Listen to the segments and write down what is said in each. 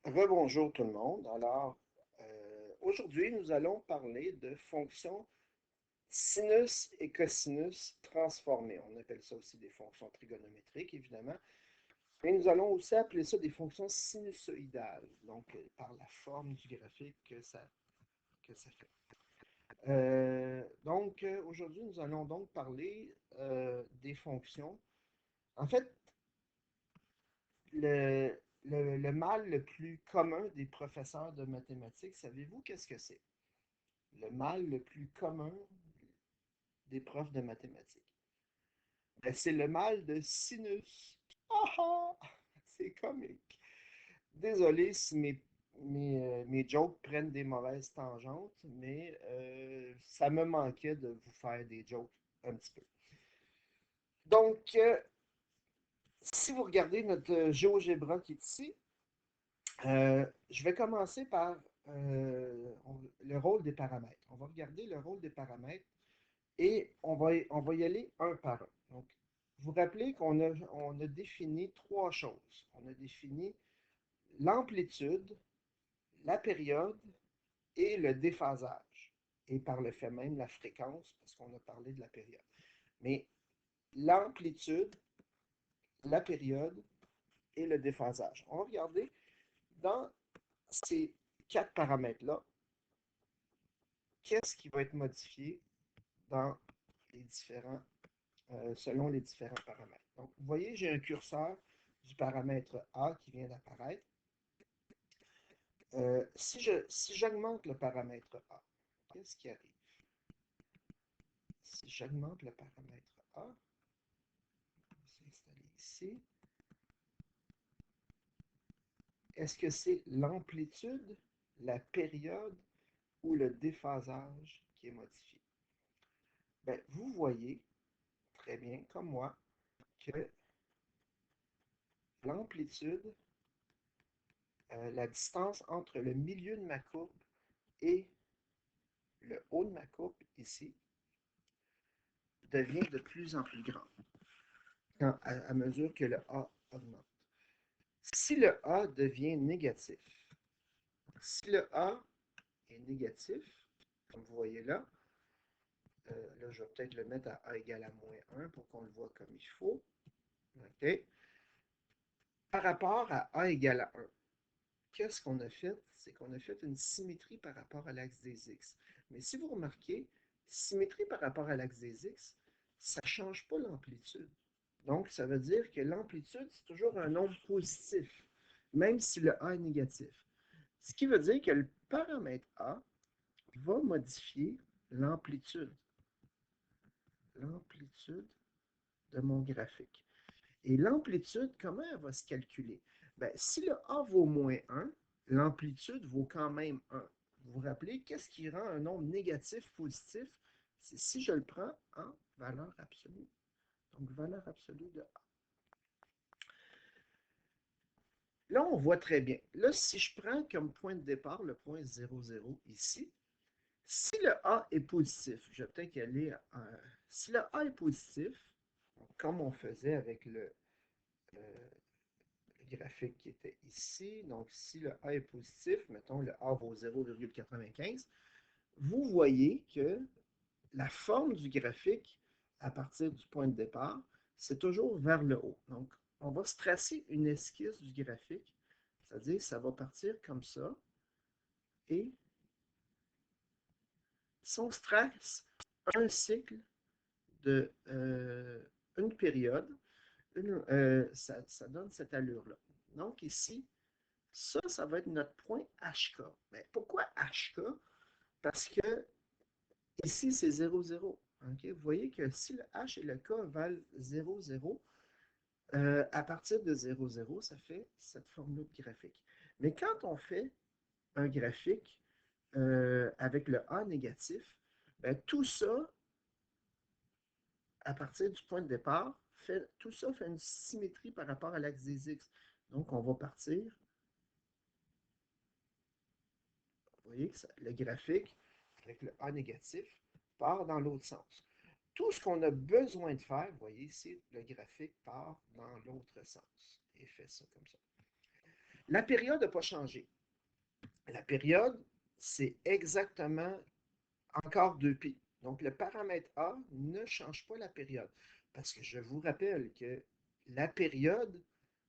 Rebonjour tout le monde. Alors, aujourd'hui, nous allons parler de fonctions sinus et cosinus transformées. On appelle ça aussi des fonctions trigonométriques, évidemment. Et nous allons aussi appeler ça des fonctions sinusoïdales, donc par la forme du graphique que ça fait. Aujourd'hui, nous allons donc parler des fonctions. En fait, le mal le plus commun des professeurs de mathématiques, savez-vous qu'est-ce que c'est? Le mal le plus commun des profs de mathématiques. Ben, c'est le mal de sinus. Ah ah! C'est comique. Désolé si mes jokes prennent des mauvaises tangentes, mais ça me manquait de vous faire des jokes un petit peu. Donc, si vous regardez notre GeoGebra qui est ici, je vais commencer par le rôle des paramètres. On va regarder le rôle des paramètres et on va y aller un par un. Donc, vous vous rappelez qu'on a défini trois choses. On a défini l'amplitude, la période et le déphasage. Et par le fait même, la fréquence, parce qu'on a parlé de la période. Mais l'amplitude, la période et le déphasage. On va regarder dans ces quatre paramètres-là, qu'est-ce qui va être modifié dans les différents selon les différents paramètres. Donc, vous voyez, j'ai un curseur du paramètre A qui vient d'apparaître. Si j'augmente le paramètre A, qu'est-ce qui arrive? Si j'augmente le paramètre A, on va s'installer ici. Est-ce que c'est l'amplitude, la période ou le déphasage qui est modifié? Bien, vous voyez très bien, comme moi, que l'amplitude, la distance entre le milieu de ma courbe et le haut de ma courbe ici devient de plus en plus grand à mesure que le A augmente. Si le A devient négatif, si le A est négatif, comme vous voyez là, là je vais peut-être le mettre à A égale à moins 1 pour qu'on le voit comme il faut. OK? Par rapport à A égale à 1, qu'est-ce qu'on a fait? C'est qu'on a fait une symétrie par rapport à l'axe des X. Mais si vous remarquez, symétrie par rapport à l'axe des X, ça ne change pas l'amplitude. Donc, ça veut dire que l'amplitude, c'est toujours un nombre positif, même si le A est négatif. Ce qui veut dire que le paramètre A va modifier l'amplitude. L'amplitude de mon graphique. Et l'amplitude, comment elle va se calculer? Bien, si le A vaut moins 1, l'amplitude vaut quand même 1. Vous vous rappelez, qu'est-ce qui rend un nombre négatif positif? C'est si je le prends en valeur absolue. Donc, valeur absolue de A. Là, on voit très bien. Là, si je prends comme point de départ le point 0, 0 ici, si le A est positif, je vais peut-être y aller si le A est positif, comme on faisait avec euh, le graphique qui était ici, donc si le A est positif, mettons le A vaut 0,95, vous voyez que la forme du graphique à partir du point de départ, c'est toujours vers le haut. Donc, on va se tracer une esquisse du graphique, c'est-à-dire ça va partir comme ça, et si on se trace un cycle de une période, ça donne cette allure-là. Donc ici, ça va être notre point HK. Mais pourquoi HK? Parce que ici, c'est 0, 0. Okay? Vous voyez que si le H et le K valent 0, 0, à partir de 0, 0, ça fait cette forme-là de graphique. Mais quand on fait un graphique avec le A négatif, ben, tout ça, à partir du point de départ, tout ça fait une symétrie par rapport à l'axe des X. Donc, on va partir, vous voyez que le graphique avec le A négatif part dans l'autre sens. Tout ce qu'on a besoin de faire, vous voyez ici, le graphique part dans l'autre sens et fait ça comme ça. La période n'a pas changé. La période, c'est exactement encore 2π. Donc, le paramètre A ne change pas la période. Parce que je vous rappelle que la période,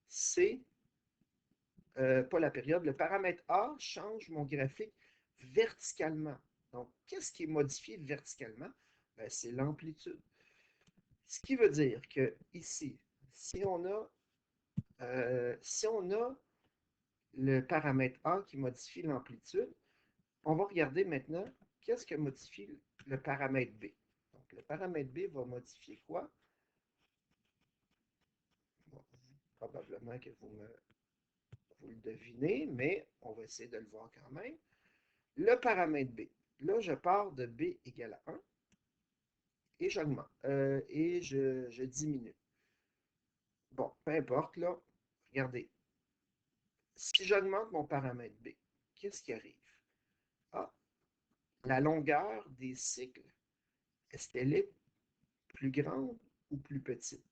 c'est pas la période. Le paramètre A change mon graphique verticalement. Donc, qu'est-ce qui est modifié verticalement? Ben, c'est l'amplitude. Ce qui veut dire que ici, si on a le paramètre A qui modifie l'amplitude, on va regarder maintenant qu'est-ce que modifie le paramètre B. Donc, le paramètre B va modifier quoi? Bon, probablement que vous le devinez, mais on va essayer de le voir quand même. Le paramètre B. Là, je pars de B égale à 1 et j'augmente, et je diminue. Bon, peu importe, là. Regardez. Si j'augmente mon paramètre B, qu'est-ce qui arrive? Ah, la longueur des cycles, est-ce qu'elle est plus grande ou plus petite?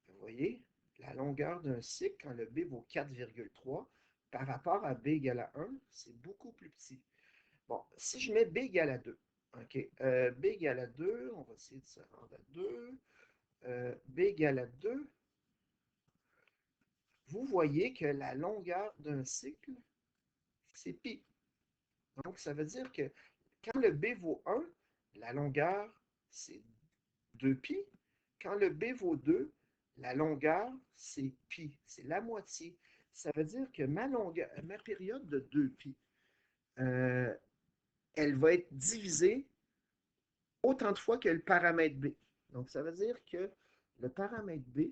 Vous voyez, la longueur d'un cycle, quand le B vaut 4,3, par rapport à B égale à 1, c'est beaucoup plus petit. Bon, si je mets B égale à 2, OK, B égale à 2, on va essayer de se rendre à 2. B égale à 2, vous voyez que la longueur d'un cycle, c'est pi. Donc, ça veut dire que quand le B vaut 1, la longueur, c'est 2π. Quand le B vaut 2, la longueur, c'est pi. C'est la moitié. Ça veut dire que ma période de 2π, euh, elle va être divisée autant de fois que le paramètre B. Donc, ça veut dire que le paramètre B,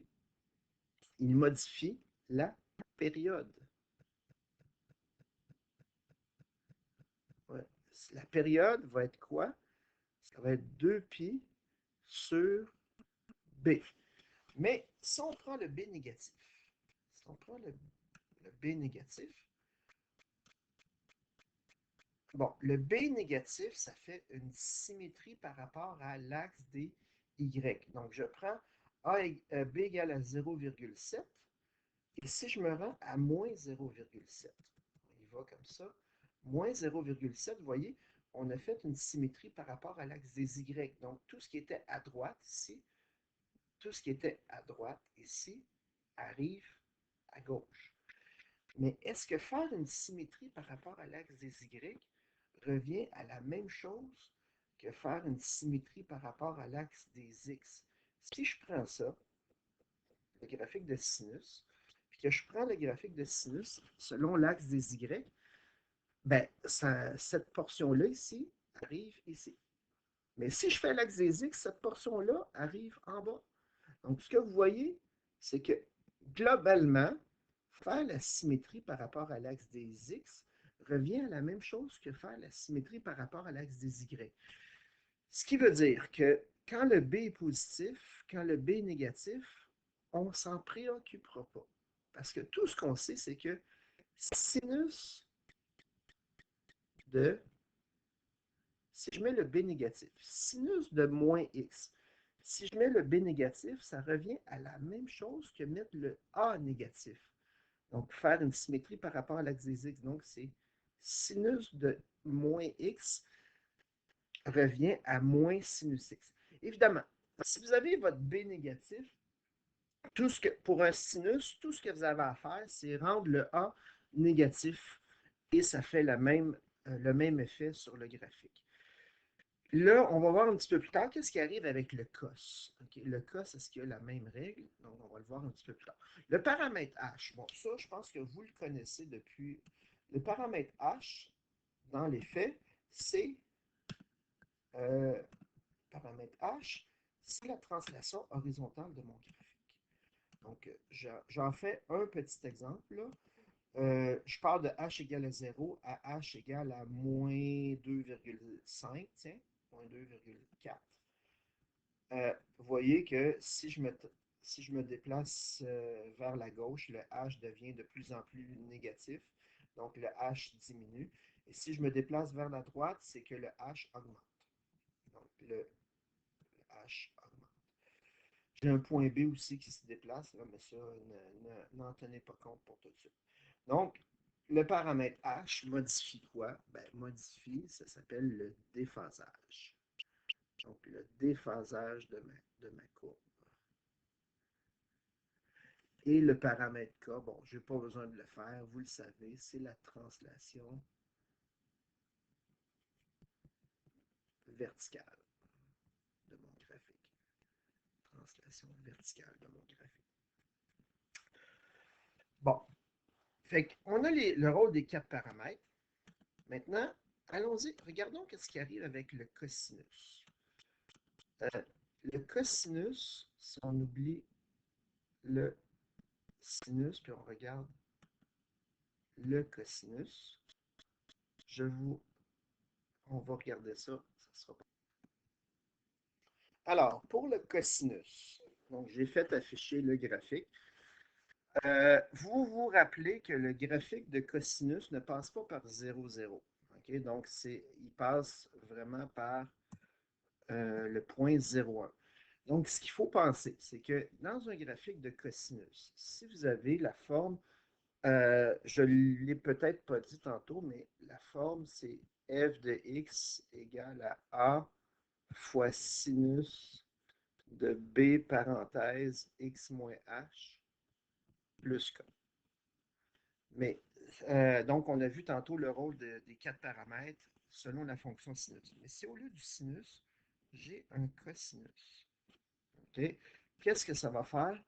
il modifie la période. Ouais. La période va être quoi? Ça va être 2π sur B. Mais si on prend le B négatif, si on prend le B négatif, bon, le B négatif, ça fait une symétrie par rapport à l'axe des Y. Donc, je prends B égale à 0,7 et si je me rends à moins 0,7, on y va comme ça, moins 0,7, vous voyez, on a fait une symétrie par rapport à l'axe des Y. Donc, tout ce qui était à droite ici, tout ce qui était à droite ici, arrive à gauche. Mais est-ce que faire une symétrie par rapport à l'axe des Y revient à la même chose que faire une symétrie par rapport à l'axe des X? Si je prends ça, le graphique de sinus, puis que je prends le graphique de sinus selon l'axe des Y, ben, cette portion-là ici arrive ici. Mais si je fais l'axe des X, cette portion-là arrive en bas. Donc, ce que vous voyez, c'est que globalement, faire la symétrie par rapport à l'axe des X revient à la même chose que faire la symétrie par rapport à l'axe des Y. Ce qui veut dire que quand le B est positif, quand le B est négatif, on ne s'en préoccupera pas. Parce que tout ce qu'on sait, c'est que sinus de, si je mets le B négatif, sinus de moins X, si je mets le B négatif, ça revient à la même chose que mettre le A négatif. Donc, faire une symétrie par rapport à l'axe des X. Donc, c'est sinus de moins X revient à moins sinus X. Évidemment, si vous avez votre B négatif, pour un sinus, tout ce que vous avez à faire, c'est rendre le A négatif et ça fait le même effet sur le graphique. Là, on va voir un petit peu plus tard qu'est-ce qui arrive avec le cos. Okay, le cos, est-ce qu'il y a la même règle? Donc, on va le voir un petit peu plus tard. Le paramètre H, bon, ça, je pense que vous le connaissez depuis. Le paramètre H, dans les faits, c'est euh, paramètre H, c'est la translation horizontale de mon graphique. Donc, j'en fais un petit exemple. Là. Je pars de h égale à 0 à h égale à moins 2,5, tiens, moins 2,4. Vous voyez que si je me déplace vers la gauche, le h devient de plus en plus négatif, donc le h diminue. Et si je me déplace vers la droite, c'est que le h augmente. Donc le h augmente. J'ai un point B aussi qui se déplace, là, mais ça, n'en tenez pas compte pour tout de suite. Donc, le paramètre H modifie quoi? Ben, modifie, ça s'appelle le déphasage. Donc, le déphasage de ma courbe. Et le paramètre K, bon, je n'ai pas besoin de le faire, vous le savez, c'est la translation verticale de mon graphique. Translation verticale de mon graphique. Bon, fait qu'on a le rôle des 4 paramètres. Maintenant, allons-y, regardons ce qui arrive avec le cosinus. Le cosinus, si on oublie le sinus, puis on regarde le cosinus, on va regarder ça, ça sera pas. Alors, pour le cosinus, donc j'ai fait afficher le graphique. Vous vous rappelez que le graphique de cosinus ne passe pas par 0, 0. Okay? Donc, il passe vraiment par le point 0,1. Donc, ce qu'il faut penser, c'est que dans un graphique de cosinus, si vous avez la forme, je ne l'ai peut-être pas dit tantôt, mais la forme, c'est f de x égale à a fois sinus de b parenthèse x moins h plus k. Mais donc, on a vu tantôt le rôle des 4 paramètres selon la fonction sinus. Mais si au lieu du sinus, j'ai un cosinus, okay? Qu'est-ce que ça va faire?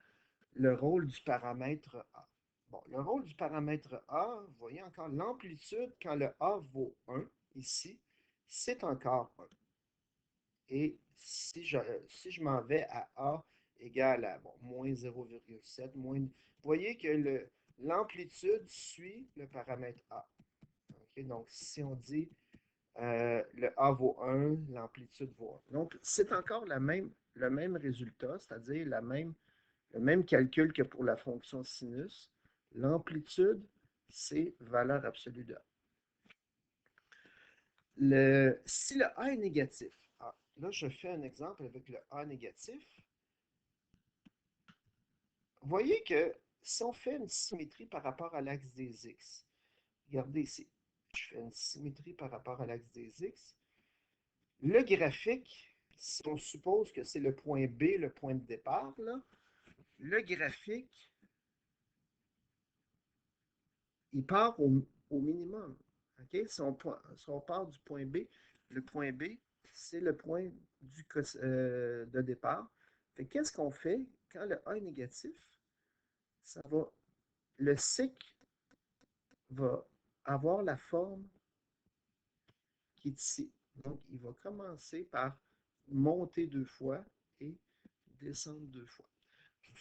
Le rôle du paramètre A. Bon, le rôle du paramètre A, vous voyez encore l'amplitude quand le A vaut 1, ici, c'est encore 1. Et si je m'en vais à A égale à moins 0,7, vous voyez que l'amplitude suit le paramètre A. Okay? Donc, si on dit le A vaut 1, l'amplitude vaut 1. Donc, c'est encore le même résultat, c'est-à-dire le même calcul que pour la fonction sinus. L'amplitude, c'est valeur absolue de A. Si le A est négatif, là, je fais un exemple avec le A négatif. Vous voyez que si on fait une symétrie par rapport à l'axe des X, regardez ici, je fais une symétrie par rapport à l'axe des X. Le graphique, si on suppose que c'est le point B, le point de départ, là, le graphique, il part au minimum. Okay? Si on part du point B, le point B, c'est le point de départ. Qu'est-ce qu'on fait quand le A est négatif? Le cycle va avoir la forme qui est ici. Donc, il va commencer par monter 2 fois et descendre 2 fois.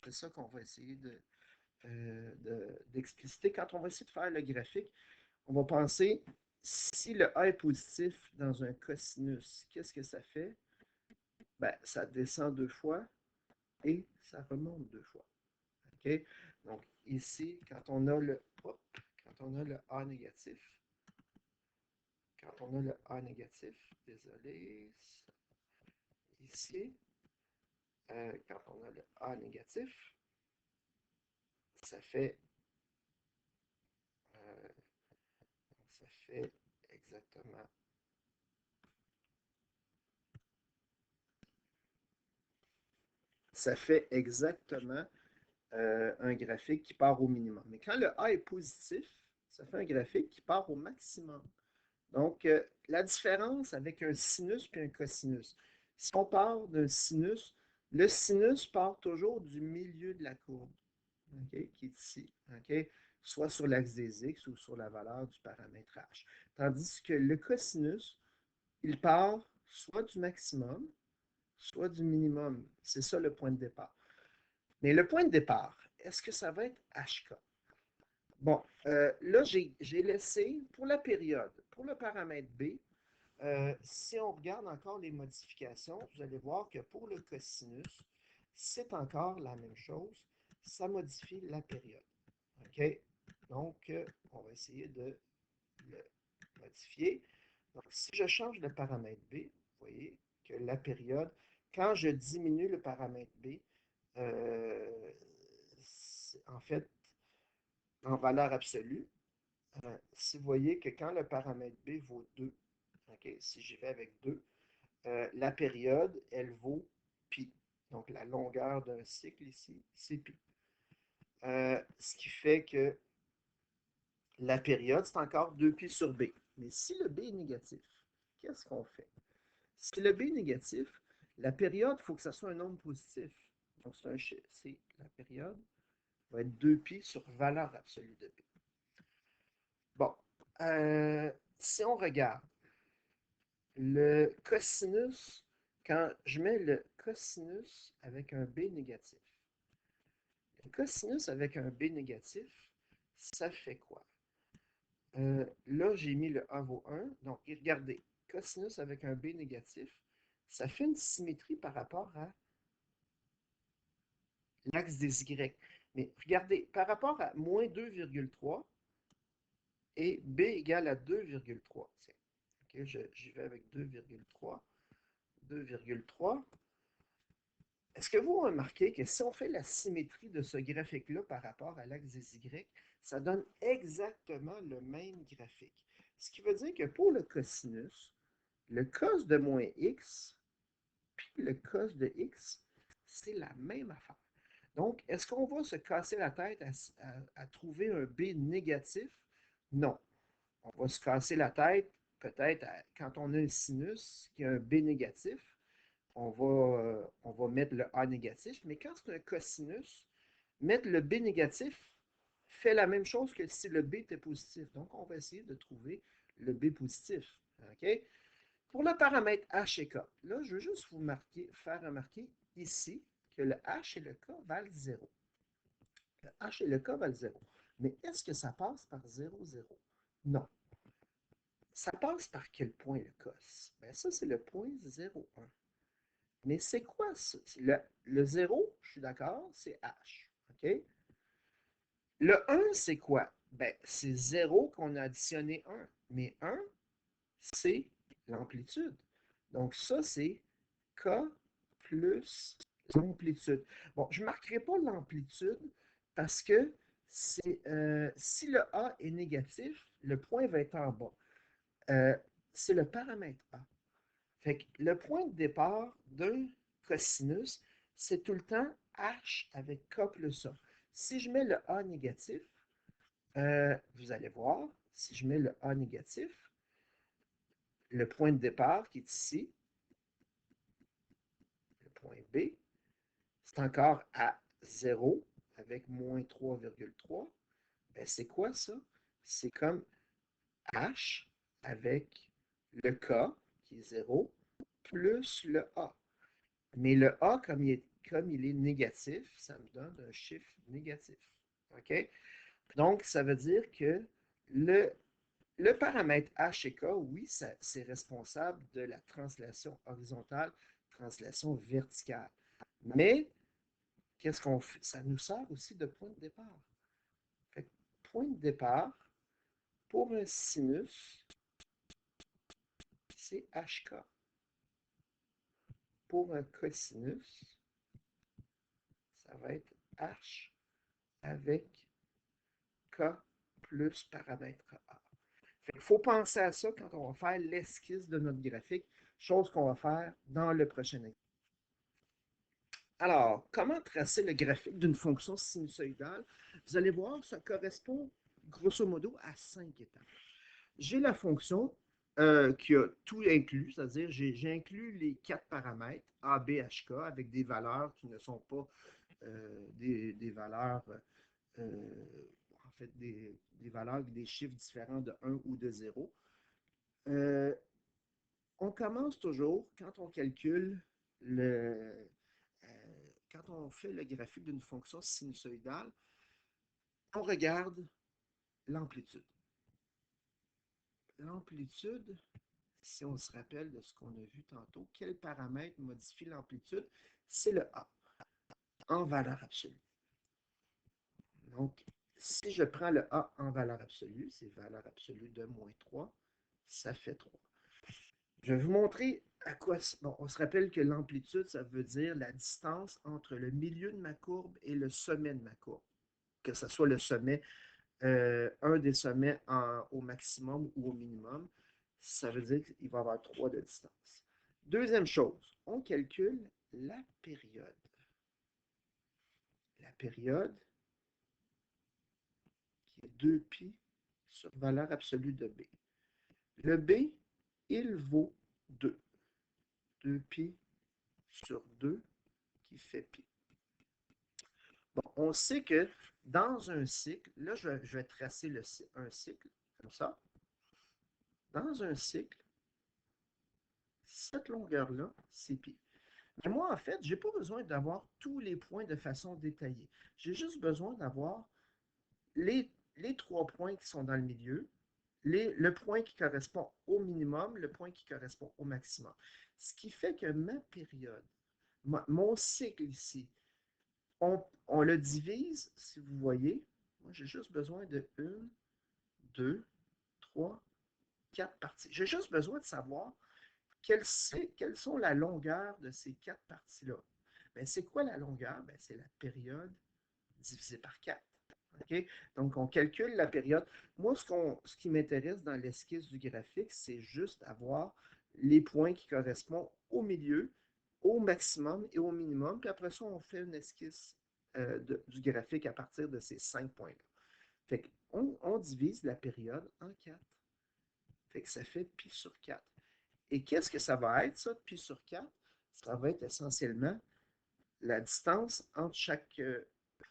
C'est ça qu'on va essayer d'expliciter. Quand on va essayer de faire le graphique, on va penser, si le A est positif dans un cosinus, qu'est-ce que ça fait? Ben, ça descend 2 fois et ça remonte 2 fois. Okay? Donc, ici, quand on a le A négatif, désolé, ici, quand on a le A négatif, ça fait, euh, ça fait exactement, un graphique qui part au minimum. Mais quand le A est positif, ça fait un graphique qui part au maximum. Donc, la différence avec un sinus et un cosinus, si on part d'un sinus, le sinus part toujours du milieu de la courbe, okay, qui est ici, okay, soit sur l'axe des X ou sur la valeur du paramètre H. Tandis que le cosinus, il part soit du maximum, soit du minimum. C'est ça le point de départ. Mais le point de départ, est-ce que ça va être HK? Bon, là, j'ai laissé pour la période, pour le paramètre B, si on regarde encore les modifications, vous allez voir que pour le cosinus, c'est encore la même chose. Ça modifie la période. OK? Donc, on va essayer de le modifier. Donc, si je change le paramètre B, vous voyez que la période, quand je diminue le paramètre B, en fait, en valeur absolue, si vous voyez que quand le paramètre B vaut 2, okay, si j'y vais avec 2, la période, elle vaut pi. Donc, la longueur d'un cycle ici, c'est pi. Ce qui fait que la période, c'est encore 2pi sur B. Mais si le B est négatif, qu'est-ce qu'on fait? Si le B est négatif, la période, il faut que ça soit un nombre positif. Donc, c'est un chiffre. La période va être 2pi sur valeur absolue de B. Bon, si on regarde le cosinus, quand je mets le cosinus avec un B négatif, le cosinus avec un B négatif, ça fait quoi? Là, j'ai mis le A vaut 1. Donc, regardez, cosinus avec un B négatif, ça fait une symétrie par rapport à l'axe des Y. Mais regardez, par rapport à moins 2,3 et B égale à 2,3. Okay, j'y vais avec 2,3. 2,3. Est-ce que vous remarquez que si on fait la symétrie de ce graphique-là par rapport à l'axe des Y, ça donne exactement le même graphique? Ce qui veut dire que pour le cosinus, le cos de moins x puis le cos de x, c'est la même affaire. Donc, est-ce qu'on va se casser la tête à trouver un B négatif? Non. On va se casser la tête peut-être quand on a un sinus qui a un B négatif, on va mettre le A négatif, mais quand c'est un cosinus, mettre le B négatif fait la même chose que si le B était positif. Donc, on va essayer de trouver le B positif. OK? Pour le paramètre H et K, là, je veux juste vous faire remarquer ici que le H et le K valent 0. Le H et le K valent 0. Mais est-ce que ça passe par 0, 0? Non. Ça passe par quel point le cos? Bien, ça, c'est le point 0, 1. Mais c'est quoi ça? Le 0, je suis d'accord, c'est H. OK? Le 1, c'est quoi? Ben, c'est 0 qu'on a additionné 1. Mais 1, c'est l'amplitude. Donc, ça, c'est K plus l'amplitude. Bon, je ne marquerai pas l'amplitude parce que si le A est négatif, le point va être en bas. C'est le paramètre A. Fait que le point de départ d'un cosinus, c'est tout le temps H avec K plus A. Si je mets le A négatif, vous allez voir, si je mets le A négatif, le point de départ qui est ici, le point B, c'est encore à 0 avec moins 3,3. Ben, c'est quoi ça? C'est comme H avec le K, qui est 0, plus le A. Mais le A, comme il est négatif, ça me donne un chiffre négatif. OK? Donc, ça veut dire que le, le paramètre H et K, oui, c'est responsable de la translation horizontale, translation verticale. Mais, qu'est-ce qu'on fait? Ça nous sert aussi de point de départ. Fait que, point de départ, pour un sinus, c'est HK. Pour un cosinus, ça va être H avec K plus paramètre A. Il faut penser à ça quand on va faire l'esquisse de notre graphique, chose qu'on va faire dans le prochain exemple. Alors, comment tracer le graphique d'une fonction sinusoïdale? Vous allez voir, ça correspond grosso modo à 5 étapes. J'ai la fonction qui a tout inclus, c'est-à-dire j'ai inclus les 4 paramètres A, B, H, K avec des valeurs qui ne sont pas des valeurs, en fait, des valeurs avec des chiffres différents de 1 ou de 0. On commence toujours, quand on calcule quand on fait le graphique d'une fonction sinusoïdale, on regarde l'amplitude. L'amplitude, si on se rappelle de ce qu'on a vu tantôt, quel paramètre modifie l'amplitude? C'est le A, en valeur absolue. Donc, si je prends le A en valeur absolue, c'est valeur absolue de moins 3, ça fait 3. Je vais vous montrer à quoi... Bon, on se rappelle que l'amplitude, ça veut dire la distance entre le milieu de ma courbe et le sommet de ma courbe. Que ce soit le sommet un des sommets au maximum ou au minimum, ça veut dire qu'il va y avoir 3 de distance. Deuxième chose, on calcule la période. La période qui est 2π sur valeur absolue de B. Le B, il vaut 2. 2π sur 2 qui fait π. Bon, on sait que dans un cycle, là, je vais tracer un cycle, comme ça. Dans un cycle, cette longueur-là, c'est π. Mais moi, en fait, je n'ai pas besoin d'avoir tous les points de façon détaillée. J'ai juste besoin d'avoir les 3 points qui sont dans le milieu, le point qui correspond au minimum, le point qui correspond au maximum. Ce qui fait que ma période, mon cycle ici, on le divise, si vous voyez. Moi, j'ai juste besoin de 1, 2, 3, 4 parties. J'ai juste besoin de savoir quelles sont la longueur de ces 4 parties-là. Ben, c'est quoi la longueur? Ben, c'est la période divisée par 4. Okay? Donc, on calcule la période. Moi, ce qui m'intéresse dans l'esquisse du graphique, c'est juste avoir les points qui correspondent au milieu, au maximum et au minimum. Puis après ça, on fait une esquisse du graphique à partir de ces 5 points-là. Fait qu'on divise la période en 4. Fait que ça fait pi sur 4. Et qu'est-ce que ça va être, ça, pi sur 4? Ça va être essentiellement la distance entre chaque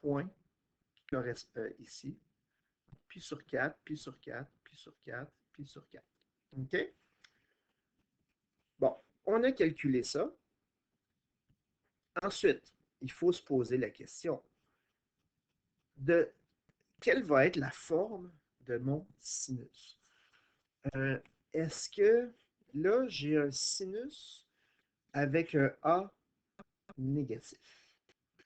point qui correspond ici. Pi sur 4, pi sur 4, pi sur 4, pi sur 4. OK? Bon, on a calculé ça. Ensuite, il faut se poser la question de quelle va être la forme de mon sinus. Est-ce que là, j'ai un sinus avec un A négatif?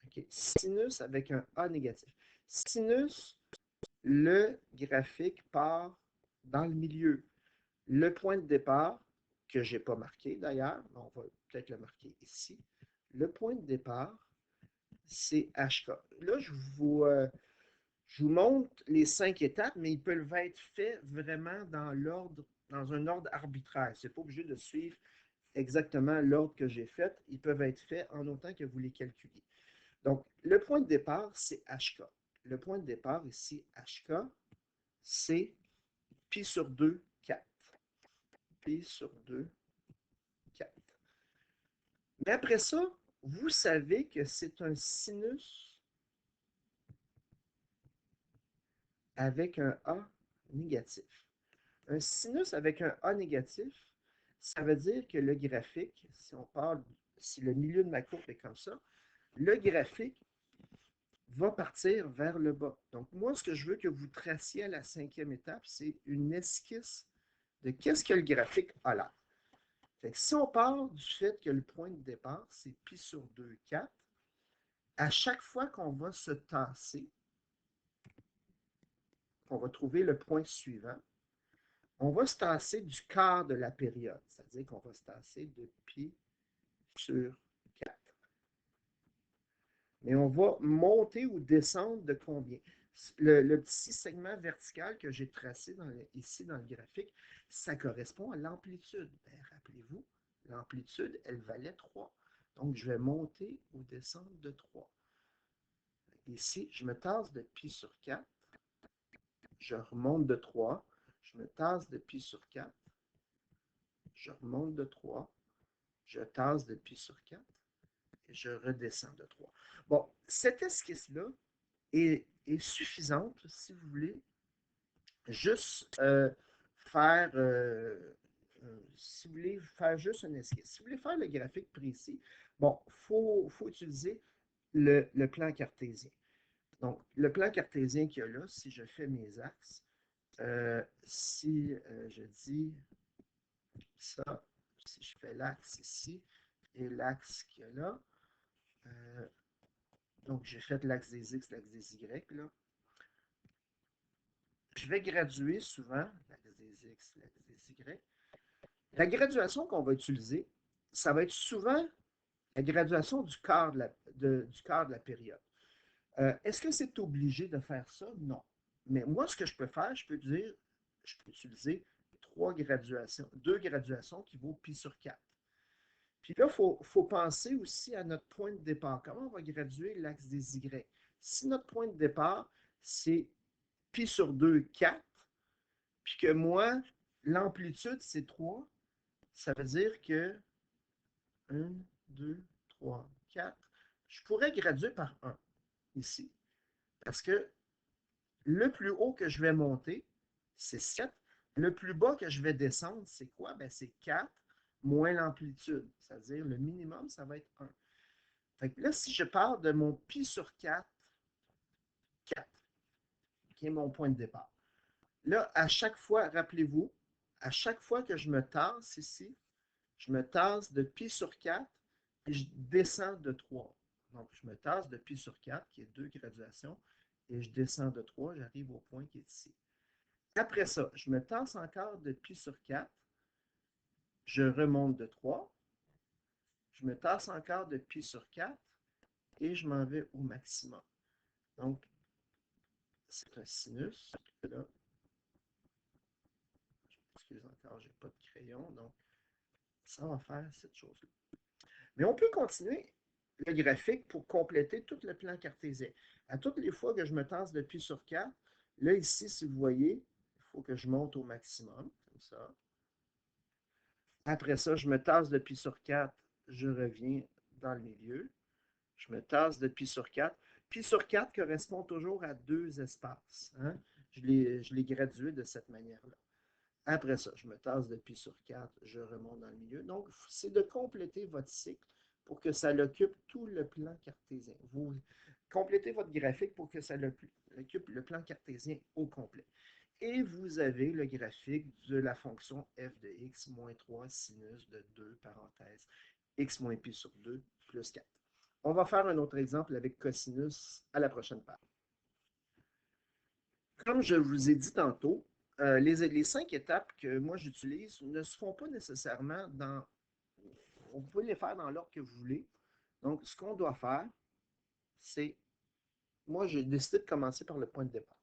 Okay. Sinus avec un A négatif. Sinus, le graphique part dans le milieu. Le point de départ, que je n'ai pas marqué d'ailleurs, on va peut-être le marquer ici. Le point de départ, c'est HK. Là, je vous montre les 5 étapes, mais ils peuvent être faits vraiment dans un ordre arbitraire. Ce n'est pas obligé de suivre exactement l'ordre que j'ai fait. Ils peuvent être faits en autant que vous les calculiez. Donc, le point de départ, c'est HK. Le point de départ ici, HK, c'est pi sur 2, 4. Pi sur 2, 4. Mais après ça, vous savez que c'est un sinus avec un A négatif. Un sinus avec un A négatif, ça veut dire que le graphique, si le milieu de ma courbe est comme ça, le graphique va partir vers le bas. Donc, moi, ce que je veux que vous traciez à la 5e étape, c'est une esquisse de qu'est-ce que le graphique a l'air. Fait que si on part du fait que le point de départ, c'est pi sur 2, 4, à chaque fois qu'on va se tasser, on va trouver le point suivant, on va se tasser du quart de la période, c'est-à-dire qu'on va se tasser de pi sur 4. Mais on va monter ou descendre de combien? Le petit segment vertical que j'ai tracé ici dans le graphique, ça correspond à l'amplitude. Ben, rappelez-vous, l'amplitude, elle valait 3. Donc, je vais monter ou descendre de 3. Ici, je me tasse de pi sur 4. Je remonte de 3. Je me tasse de pi sur 4. Je remonte de 3. Je tasse de pi sur 4. Et je redescends de 3. Bon, cette esquisse-là est suffisante, si vous voulez, juste faire, si vous voulez faire juste une esquisse. Si vous voulez faire le graphique précis, bon, il faut utiliser le plan cartésien. Donc, le plan cartésien qu'il y a là, si je fais mes axes, si je dis ça, si je fais l'axe ici et l'axe qu'il y a là, donc j'ai fait l'axe des X, l'axe des Y, là. Je vais graduer souvent l'axe des X, l'axe des Y. La graduation qu'on va utiliser, ça va être souvent la graduation du quart de la période. Est-ce que c'est obligé de faire ça? Non. Mais moi, ce que je peux faire, je peux utiliser deux graduations qui vaut pi sur 4. Puis là, faut penser aussi à notre point de départ. Comment on va graduer l'axe des Y? Si notre point de départ, c'est pi sur 2, 4, puis que moi, l'amplitude, c'est 3, ça veut dire que 1, 2, 3, 4, je pourrais graduer par 1 ici. Parce que le plus haut que je vais monter, c'est 7. Le plus bas que je vais descendre, c'est quoi? Ben, c'est 4 moins l'amplitude. C'est-à-dire, le minimum, ça va être 1. Fait que là, si je pars de mon pi sur 4, 4, qui est mon point de départ. Là, à chaque fois, rappelez-vous, à chaque fois que je me tasse ici, je me tasse de pi sur 4 et je descends de 3. Donc, je me tasse de pi sur 4, qui est 2 graduations, et je descends de 3, j'arrive au point qui est ici. Après ça, je me tasse encore de pi sur 4, je remonte de 3, je me tasse encore de pi sur 4 et je m'en vais au maximum. Donc, c'est un sinus. Là, excusez encore, je n'ai pas de crayon, donc ça va faire cette chose-là. Mais on peut continuer le graphique pour compléter tout le plan cartésien. À toutes les fois que je me tasse de pi sur 4, là, ici, si vous voyez, il faut que je monte au maximum, comme ça. Après ça, je me tasse de pi sur 4, je reviens dans le milieu. Je me tasse de pi sur 4. Pi sur 4 correspond toujours à 2 espaces. Hein? Je l'ai gradué de cette manière-là. Après ça, je me tasse de pi sur 4, je remonte dans le milieu. Donc, c'est de compléter votre cycle pour que ça l'occupe tout le plan cartésien. Vous complétez votre graphique pour que ça occupe le plan cartésien au complet. Et vous avez le graphique de la fonction f de x moins 3 sinus de 2 parenthèses x moins pi sur 2 plus 4. On va faire un autre exemple avec cosinus à la prochaine page. Comme je vous ai dit tantôt, les 5 étapes que moi j'utilise ne se font pas nécessairement dans... On peut les faire dans l'ordre que vous voulez. Donc, ce qu'on doit faire, c'est... Moi, j'ai décidé de commencer par le point de départ.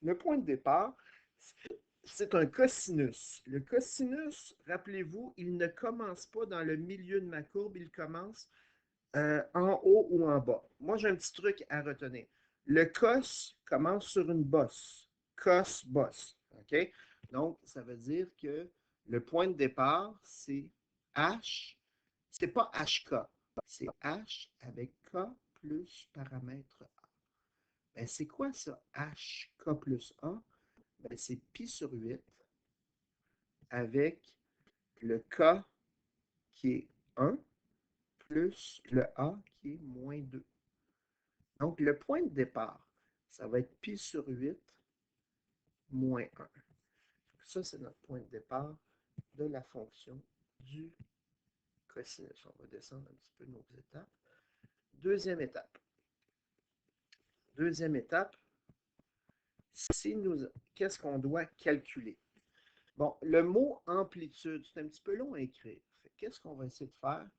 Le point de départ, c'est un cosinus. Le cosinus, rappelez-vous, il ne commence pas dans le milieu de ma courbe, il commence en haut ou en bas. Moi, j'ai un petit truc à retenir. Le cos commence sur une bosse. Cos, bosse. OK? Donc, ça veut dire que le point de départ, c'est H. C'est pas HK. C'est H avec K plus paramètre A. Ben, c'est quoi ça, HK plus A? Ben, c'est pi sur 8 avec le K qui est 1 plus le A qui est moins 2. Donc, le point de départ, ça va être pi sur 8 moins 1. Ça, c'est notre point de départ de la fonction du cosinus. On va descendre un petit peu nos étapes. Deuxième étape. Deuxième étape, qu'est-ce qu'on doit calculer? Bon, le mot amplitude, c'est un petit peu long à écrire. Qu'est-ce qu'on va essayer de faire?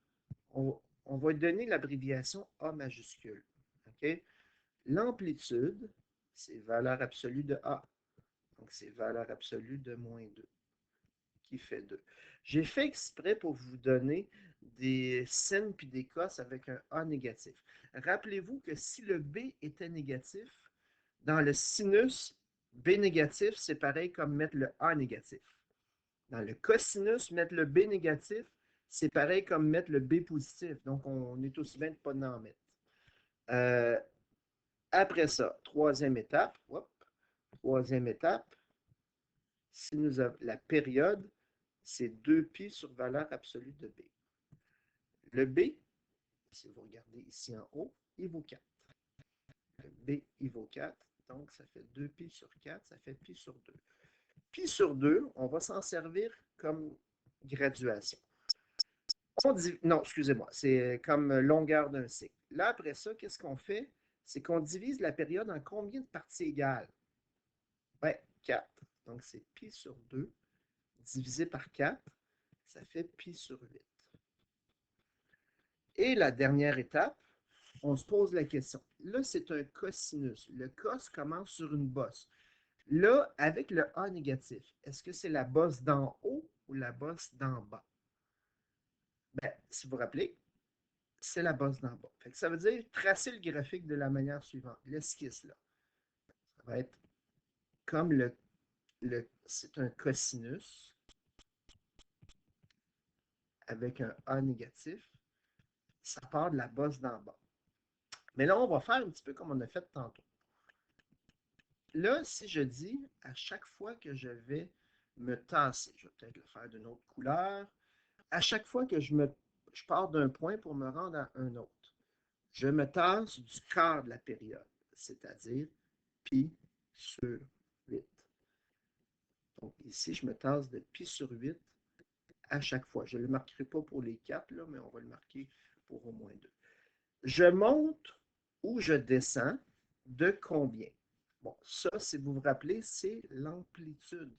On va donner l'abréviation A majuscule. OK? L'amplitude, c'est valeur absolue de A. Donc, c'est valeur absolue de moins 2, qui fait 2. J'ai fait exprès pour vous donner des sines puis des cos avec un A négatif. Rappelez-vous que si le B était négatif, dans le sinus, B négatif, c'est pareil comme mettre le A négatif. Dans le cosinus, mettre le B négatif, c'est pareil comme mettre le B positif. Donc, on est aussi bien de ne pas en mettre. Après ça, troisième étape, si nous avons la période, c'est 2π sur valeur absolue de B. Le B, si vous regardez ici en haut, il vaut 4. Le B, il vaut 4, donc ça fait 2π sur 4, ça fait π sur 2. Π sur 2, on va s'en servir comme graduation. Non, excusez-moi, c'est comme longueur d'un cycle. Là, après ça, qu'est-ce qu'on fait? C'est qu'on divise la période en combien de parties égales? Ben, 4. Donc, c'est π sur 2 divisé par 4, ça fait π sur 8. Et la dernière étape, on se pose la question. Là, c'est un cosinus. Le cos commence sur une bosse. Là, avec le A négatif, est-ce que c'est la bosse d'en haut ou la bosse d'en bas? Ben, si vous vous rappelez, c'est la bosse d'en bas. Fait que ça veut dire tracer le graphique de la manière suivante. L'esquisse, là, ça va être comme c'est un cosinus avec un A négatif. Ça part de la bosse d'en bas. Mais là, on va faire un petit peu comme on a fait tantôt. Là, si je dis à chaque fois que je vais me tasser, je vais peut-être le faire d'une autre couleur, à chaque fois que je pars d'un point pour me rendre à un autre, je me tasse du quart de la période, c'est-à-dire pi sur 8. Donc ici, je me tasse de pi sur 8 à chaque fois. Je ne le marquerai pas pour les 4, là, mais on va le marquer pour au moins 2. Je monte ou je descends de combien? Bon, ça, si vous vous rappelez, c'est l'amplitude.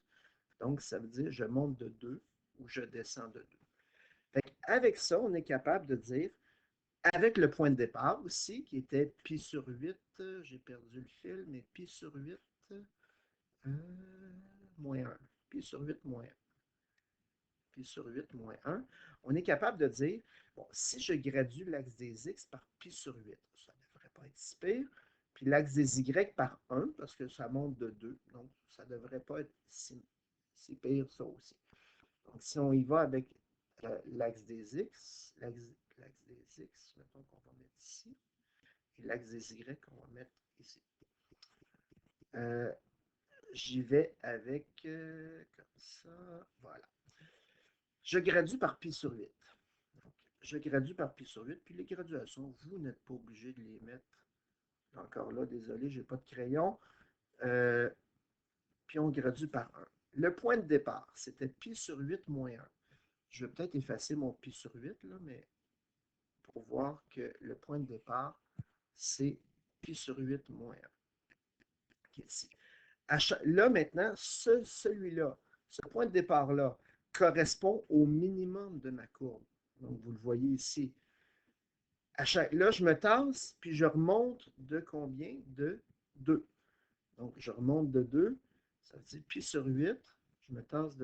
Donc, ça veut dire je monte de 2 ou je descends de 2. Avec ça, on est capable de dire, avec le point de départ aussi, qui était pi sur 8, j'ai perdu le fil, mais pi sur 8, moins 1. Pi sur 8, moins 1. Pi sur 8, moins 1. On est capable de dire, bon, si je gradue l'axe des x par pi sur 8, ça ne devrait pas être si pire. Puis l'axe des y par 1, parce que ça monte de 2, donc ça ne devrait pas être si pire, ça aussi. Donc, si on y va avec l'axe des x, mettons qu'on va mettre ici, et l'axe des y, on va mettre ici. J'y vais avec, comme ça, voilà. Je gradue par pi sur 8. Donc, je gradue par pi sur 8, puis les graduations, vous n'êtes pas obligé de les mettre. Encore là, désolé, je n'ai pas de crayon. Puis on gradue par 1. Le point de départ, c'était pi sur 8 moins 1. Je vais peut-être effacer mon pi sur 8, là, mais pour voir que le point de départ, c'est pi sur 8 moins 1. Okay, ici. Là, maintenant, celui-là, ce point de départ-là, correspond au minimum de ma courbe. Donc, vous le voyez ici. Là, je me tasse, puis je remonte de combien? De 2. Donc, je remonte de 2. Ça veut dire pi sur 8. Je me tasse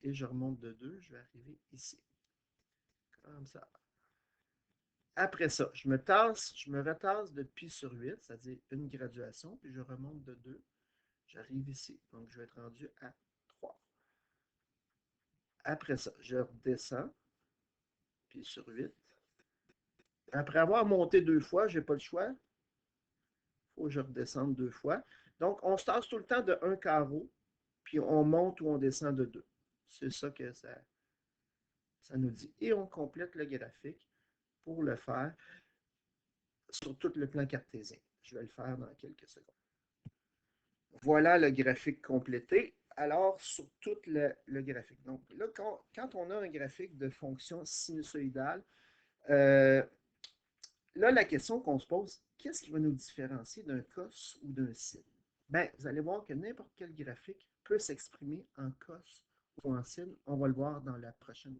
et je remonte de 2. Je vais arriver ici. Comme ça. Après ça, je me retasse de pi sur 8, c'est-à-dire une graduation, puis je remonte de 2. J'arrive ici. Donc, je vais être rendu à 3. Après ça, je redescends, pi sur 8. Après avoir monté 2 fois, je n'ai pas le choix. Il faut que je redescende 2 fois. Donc, on se tasse tout le temps de 1 carreau, puis on monte ou on descend de 2. C'est ça que ça nous dit. Et on complète le graphique pour le faire sur tout le plan cartésien. Je vais le faire dans quelques secondes. Voilà le graphique complété. Alors, sur tout le graphique. Donc, là, quand on a un graphique de fonction sinusoïdale, là, la question qu'on se pose, qu'est-ce qui va nous différencier d'un cos ou d'un sin? Bien, vous allez voir que n'importe quel graphique peut s'exprimer en cos ou en sin. On va le voir dans la prochaine